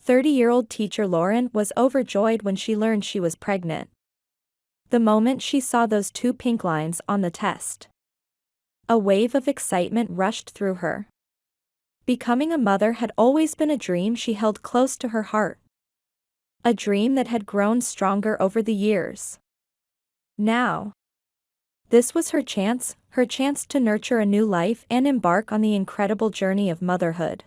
30-year-old teacher Lauren was overjoyed when she learned she was pregnant. The moment she saw those two pink lines on the test, a wave of excitement rushed through her. Becoming a mother had always been a dream she held close to her heart. A dream that had grown stronger over the years. Now, this was her chance to nurture a new life and embark on the incredible journey of motherhood.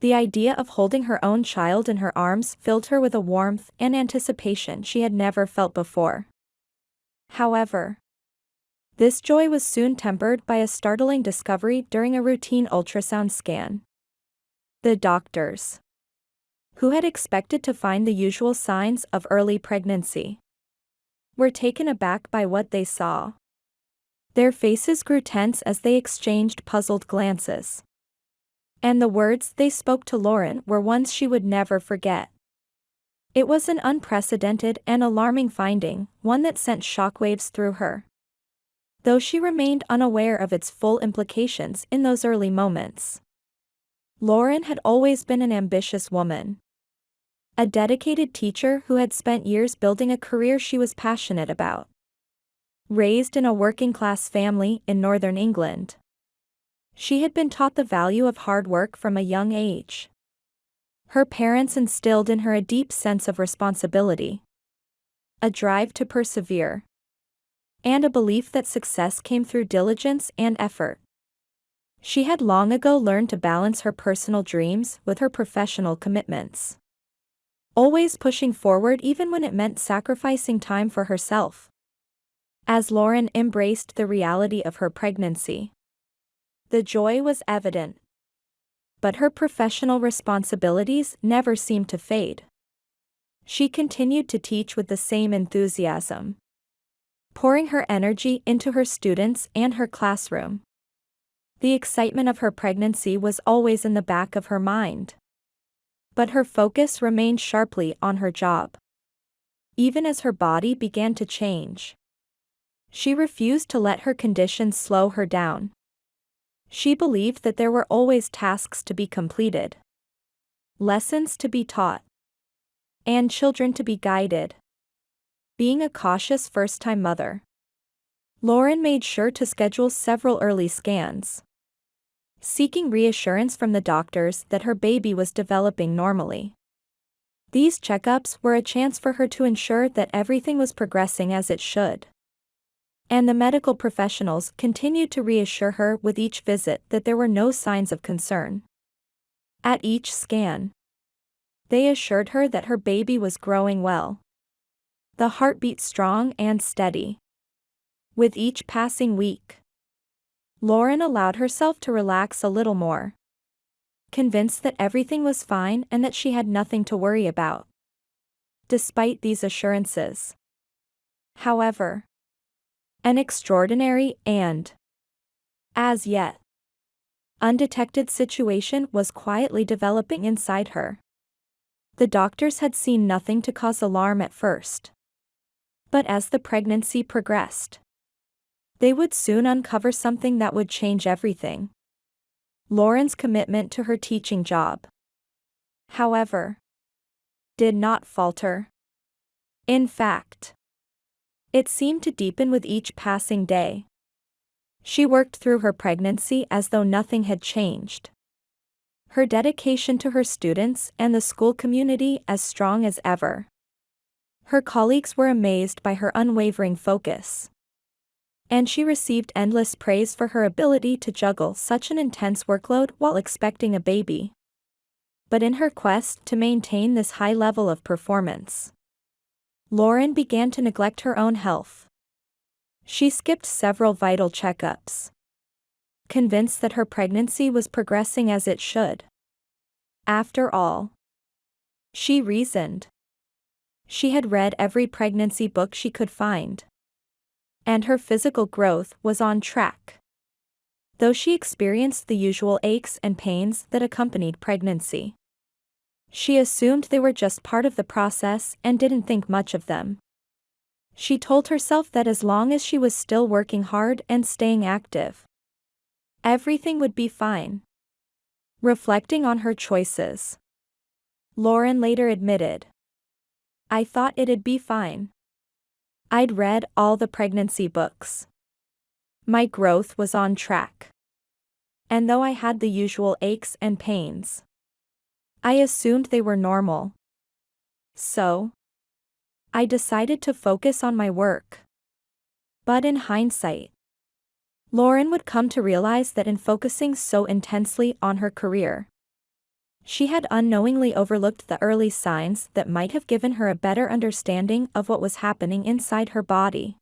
The idea of holding her own child in her arms filled her with a warmth and anticipation she had never felt before. However, this joy was soon tempered by a startling discovery during a routine ultrasound scan. The doctors, who had expected to find the usual signs of early pregnancy, were taken aback by what they saw. Their faces grew tense as they exchanged puzzled glances. And the words they spoke to Lauren were ones she would never forget. It was an unprecedented and alarming finding, one that sent shockwaves through her. Though she remained unaware of its full implications in those early moments. Lauren had always been an ambitious woman. A dedicated teacher who had spent years building a career she was passionate about. Raised in a working-class family in northern England, she had been taught the value of hard work from a young age. Her parents instilled in her a deep sense of responsibility, a drive to persevere, and a belief that success came through diligence and effort. She had long ago learned to balance her personal dreams with her professional commitments. Always pushing forward even when it meant sacrificing time for herself. As Lauren embraced the reality of her pregnancy, the joy was evident. But her professional responsibilities never seemed to fade. She continued to teach with the same enthusiasm, pouring her energy into her students and her classroom. The excitement of her pregnancy was always in the back of her mind. But her focus remained sharply on her job. Even as her body began to change, she refused to let her condition slow her down. She believed that there were always tasks to be completed, lessons to be taught, and children to be guided. Being a cautious first-time mother, Lauren made sure to schedule several early scans, seeking reassurance from the doctors that her baby was developing normally. These checkups were a chance for her to ensure that everything was progressing as it should. And the medical professionals continued to reassure her with each visit that there were no signs of concern. At each scan, they assured her that her baby was growing well. The heartbeat strong and steady. With each passing week, Lauren allowed herself to relax a little more, convinced that everything was fine and that she had nothing to worry about. Despite these assurances, however, an extraordinary and, as yet, undetected situation was quietly developing inside her. The doctors had seen nothing to cause alarm at first. But as the pregnancy progressed, they would soon uncover something that would change everything. Lauren's commitment to her teaching job, however, did not falter. In fact, it seemed to deepen with each passing day. She worked through her pregnancy as though nothing had changed. Her dedication to her students and the school community as strong as ever. Her colleagues were amazed by her unwavering focus. And she received endless praise for her ability to juggle such an intense workload while expecting a baby. But in her quest to maintain this high level of performance, Lauren began to neglect her own health. She skipped several vital checkups, convinced that her pregnancy was progressing as it should. After all, she reasoned, she had read every pregnancy book she could find, and her physical growth was on track. Though she experienced the usual aches and pains that accompanied pregnancy, she assumed they were just part of the process and didn't think much of them. She told herself that as long as she was still working hard and staying active, everything would be fine. Reflecting on her choices, Lauren later admitted. I thought it'd be fine. I'd read all the pregnancy books. My growth was on track. And though I had the usual aches and pains, I assumed they were normal. So, I decided to focus on my work. But in hindsight, Lauren would come to realize that in focusing so intensely on her career, she had unknowingly overlooked the early signs that might have given her a better understanding of what was happening inside her body.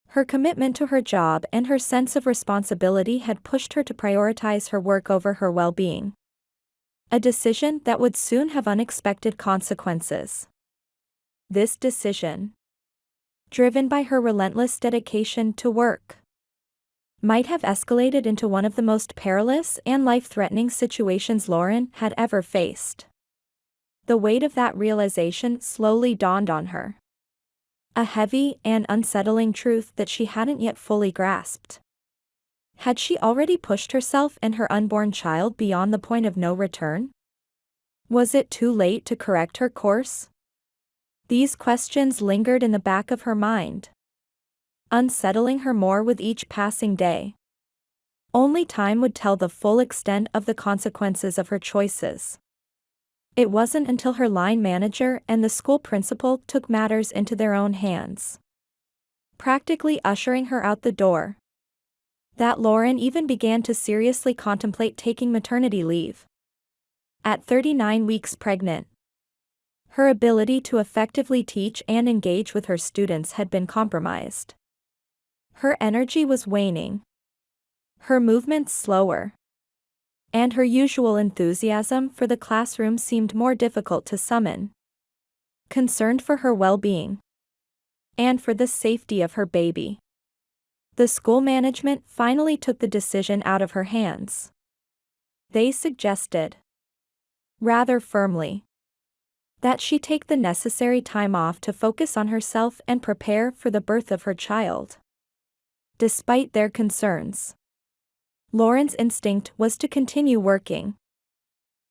Her commitment to her job and her sense of responsibility had pushed her to prioritize her work over her well-being. A decision that would soon have unexpected consequences. This decision, driven by her relentless dedication to work, might have escalated into one of the most perilous and life-threatening situations Lauren had ever faced. The weight of that realization slowly dawned on her. A heavy and unsettling truth that she hadn't yet fully grasped. Had she already pushed herself and her unborn child beyond the point of no return? Was it too late to correct her course? These questions lingered in the back of her mind, unsettling her more with each passing day. Only time would tell the full extent of the consequences of her choices. It wasn't until her line manager and the school principal took matters into their own hands, practically ushering her out the door, that Lauren even began to seriously contemplate taking maternity leave. At 39 weeks pregnant, her ability to effectively teach and engage with her students had been compromised. Her energy was waning, her movements slower, and her usual enthusiasm for the classroom seemed more difficult to summon. Concerned for her well-being, and for the safety of her baby, the school management finally took the decision out of her hands. They suggested, rather firmly, that she take the necessary time off to focus on herself and prepare for the birth of her child. Despite their concerns, Lauren's instinct was to continue working.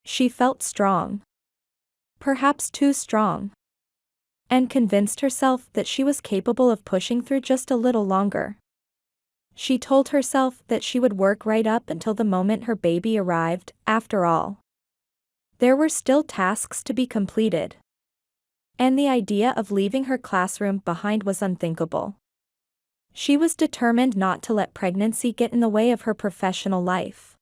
She felt strong, perhaps too strong, and convinced herself that she was capable of pushing through just a little longer. She told herself that she would work right up until the moment her baby arrived. After all, there were still tasks to be completed, and the idea of leaving her classroom behind was unthinkable. She was determined not to let pregnancy get in the way of her professional life,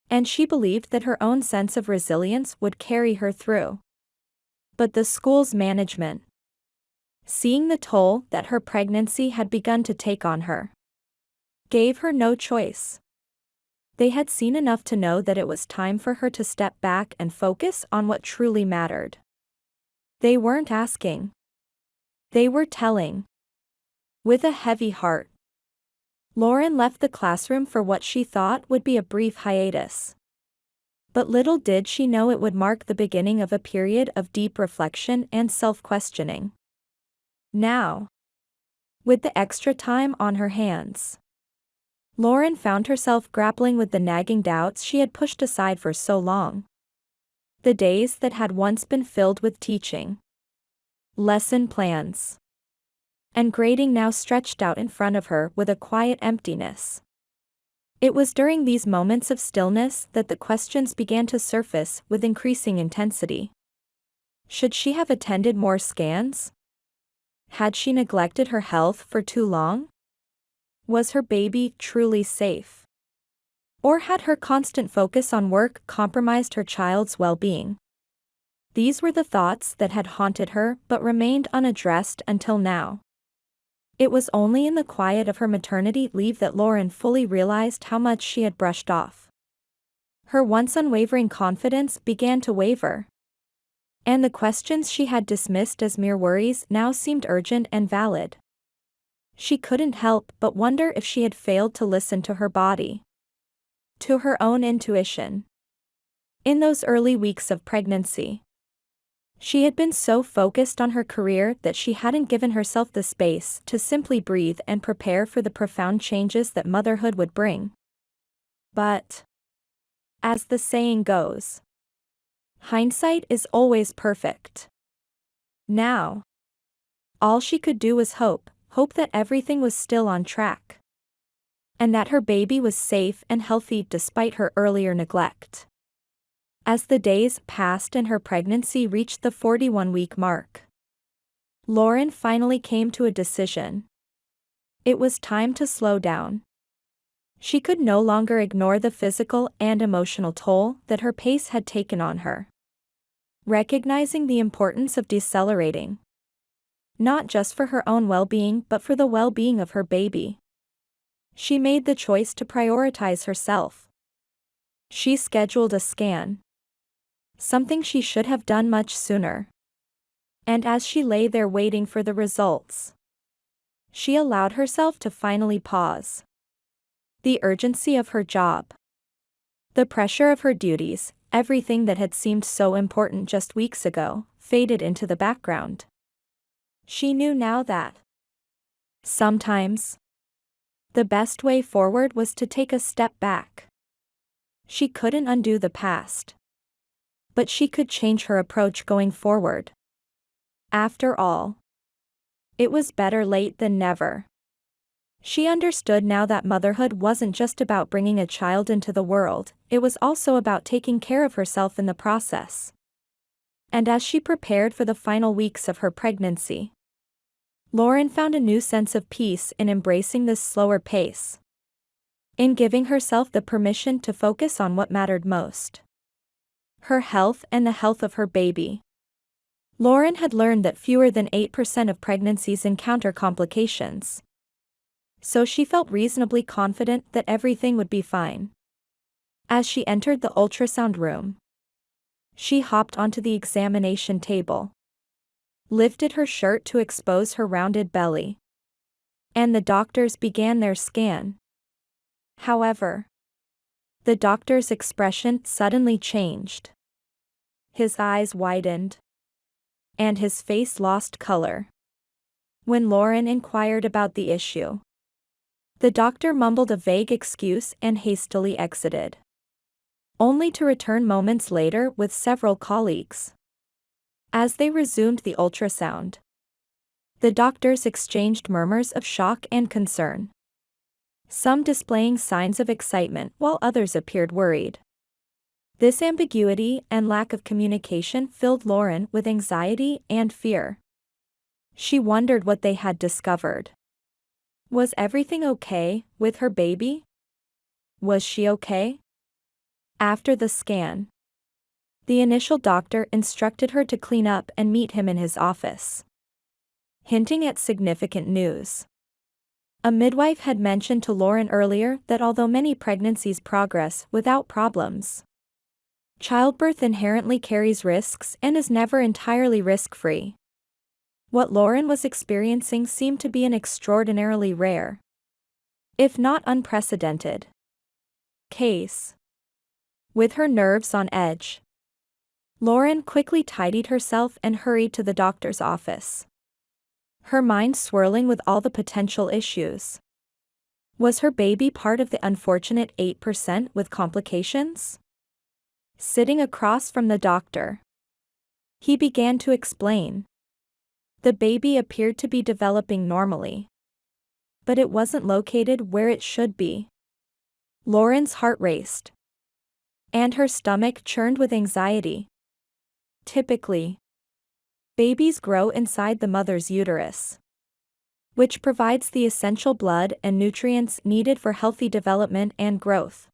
and she believed that her own sense of resilience would carry her through. But the school's management, seeing the toll that her pregnancy had begun to take on her, gave her no choice. They had seen enough to know that it was time for her to step back and focus on what truly mattered. They weren't asking. They were telling. With a heavy heart, Lauren left the classroom for what she thought would be a brief hiatus. But little did she know it would mark the beginning of a period of deep reflection and self-questioning. Now, with the extra time on her hands, Lauren found herself grappling with the nagging doubts she had pushed aside for so long. The days that had once been filled with teaching, lesson plans, and grading now stretched out in front of her with a quiet emptiness. It was during these moments of stillness that the questions began to surface with increasing intensity. Should she have attended more scans? Had she neglected her health for too long? Was her baby truly safe? Or had her constant focus on work compromised her child's well-being? These were the thoughts that had haunted her but remained unaddressed until now. It was only in the quiet of her maternity leave that Lauren fully realized how much she had brushed off. Her once unwavering confidence began to waver, and the questions she had dismissed as mere worries now seemed urgent and valid. She couldn't help but wonder if she had failed to listen to her body, to her own intuition. In those early weeks of pregnancy, she had been so focused on her career that she hadn't given herself the space to simply breathe and prepare for the profound changes that motherhood would bring. But, as the saying goes, Hindsight is always perfect. Now, all she could do was hope that everything was still on track. And that her baby was safe and healthy despite her earlier neglect. As the days passed and her pregnancy reached the 41-week mark, Lauren finally came to a decision. It was time to slow down. She could no longer ignore the physical and emotional toll that her pace had taken on her. Recognizing the importance of decelerating, not just for her own well-being but for the well-being of her baby, she made the choice to prioritize herself. She scheduled a scan, something she should have done much sooner. And as she lay there waiting for the results, she allowed herself to finally pause. The urgency of her job, the pressure of her duties, everything that had seemed so important just weeks ago, faded into the background. She knew now that sometimes the best way forward was to take a step back. She couldn't undo the past, but she could change her approach going forward. After all, it was better late than never. She understood now that motherhood wasn't just about bringing a child into the world, it was also about taking care of herself in the process. And as she prepared for the final weeks of her pregnancy, Lauren found a new sense of peace in embracing this slower pace, in giving herself the permission to focus on what mattered most: her health and the health of her baby. Lauren had learned that fewer than 8% of pregnancies encounter complications, so she felt reasonably confident that everything would be fine. As she entered the ultrasound room, she hopped onto the examination table, lifted her shirt to expose her rounded belly, and the doctors began their scan. However, the doctor's expression suddenly changed. His eyes widened, and his face lost color. When Lauren inquired about the issue, the doctor mumbled a vague excuse and hastily exited, only to return moments later with several colleagues. As they resumed the ultrasound, the doctors exchanged murmurs of shock and concern, some displaying signs of excitement while others appeared worried. This ambiguity and lack of communication filled Lauren with anxiety and fear. She wondered what they had discovered. Was everything okay with her baby? Was she okay? After the scan, the initial doctor instructed her to clean up and meet him in his office, hinting at significant news. A midwife had mentioned to Lauren earlier that although many pregnancies progress without problems, childbirth inherently carries risks and is never entirely risk-free. What Lauren was experiencing seemed to be an extraordinarily rare, if not unprecedented, case. With her nerves on edge, Lauren quickly tidied herself and hurried to the doctor's office, her mind swirling with all the potential issues. Was her baby part of the unfortunate 8% with complications? Sitting across from the doctor, he began to explain. The baby appeared to be developing normally, but it wasn't located where it should be. Lauren's heart raced, and her stomach churned with anxiety. Typically, babies grow inside the mother's uterus, which provides the essential blood and nutrients needed for healthy development and growth.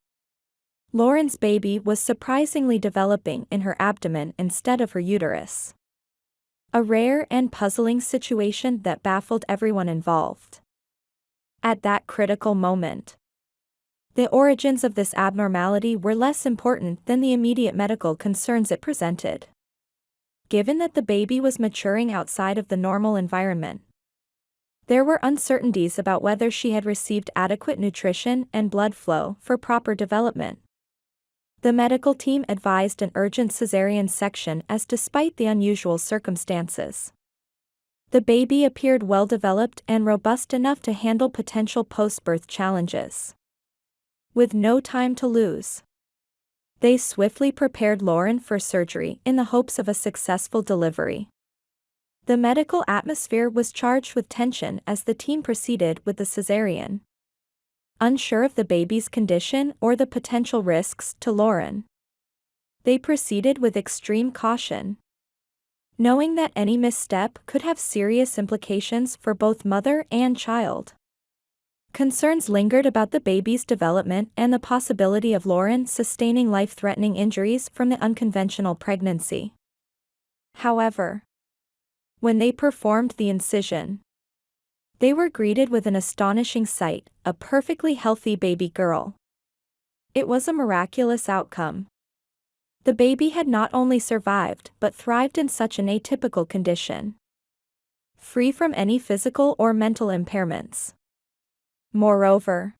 Lauren's baby was surprisingly developing in her abdomen instead of her uterus. A rare and puzzling situation that baffled everyone involved. At that critical moment, the origins of this abnormality were less important than the immediate medical concerns it presented. Given that the baby was maturing outside of the normal environment, there were uncertainties about whether she had received adequate nutrition and blood flow for proper development. The medical team advised an urgent cesarean section as despite the unusual circumstances, the baby appeared well developed and robust enough to handle potential post-birth challenges. With no time to lose, They swiftly prepared Lauren for surgery in the hopes of a successful delivery. The medical atmosphere was charged with tension as the team proceeded with the cesarean. Unsure of the baby's condition or the potential risks to Lauren, they proceeded with extreme caution, knowing that any misstep could have serious implications for both mother and child. Concerns lingered about the baby's development and the possibility of Lauren sustaining life-threatening injuries from the unconventional pregnancy. However, when they performed the incision, they were greeted with an astonishing sight: a perfectly healthy baby girl. It was a miraculous outcome. The baby had not only survived but thrived in such an atypical condition, free from any physical or mental impairments. Moreover,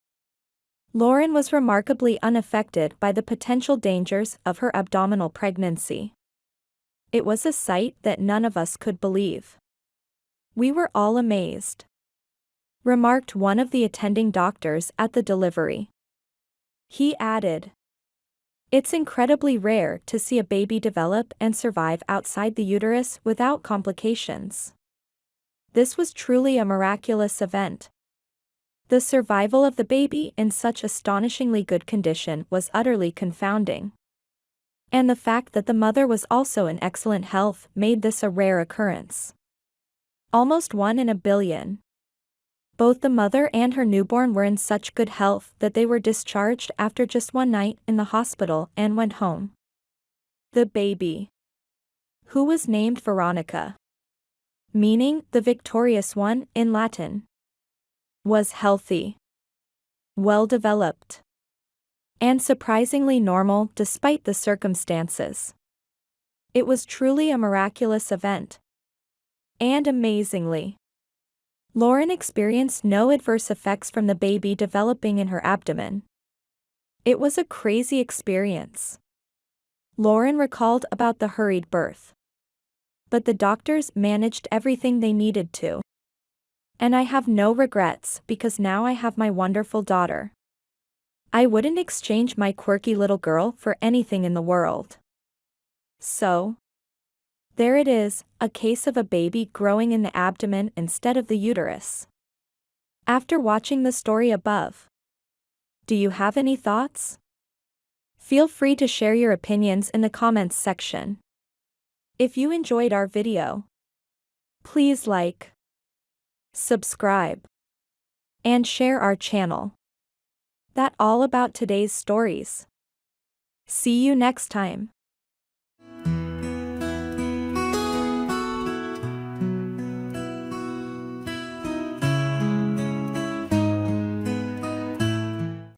Lauren was remarkably unaffected by the potential dangers of her abdominal pregnancy. It was a sight that none of us could believe. "We were all amazed," remarked one of the attending doctors at the delivery. He added, "It's incredibly rare to see a baby develop and survive outside the uterus without complications. This was truly a miraculous event." The survival of the baby in such astonishingly good condition was utterly confounding. And the fact that the mother was also in excellent health made this a rare occurrence. Almost 1 in a billion. Both the mother and her newborn were in such good health that they were discharged after just one night in the hospital and went home. The baby, who was named Veronica, meaning the victorious one in Latin, was healthy, well-developed, and surprisingly normal despite the circumstances. It was truly a miraculous event. And amazingly, Lauren experienced no adverse effects from the baby developing in her abdomen. It was a crazy experience. Lauren recalled about the hurried birth, but the doctors managed everything they needed to. "And I have no regrets because now I have my wonderful daughter. I wouldn't exchange my quirky little girl for anything in the world." So, there it is, a case of a baby growing in the abdomen instead of the uterus. After watching the story above, do you have any thoughts? Feel free to share your opinions in the comments section. If you enjoyed our video, please like, subscribe, and share our channel. That's all about today's stories. See you next time.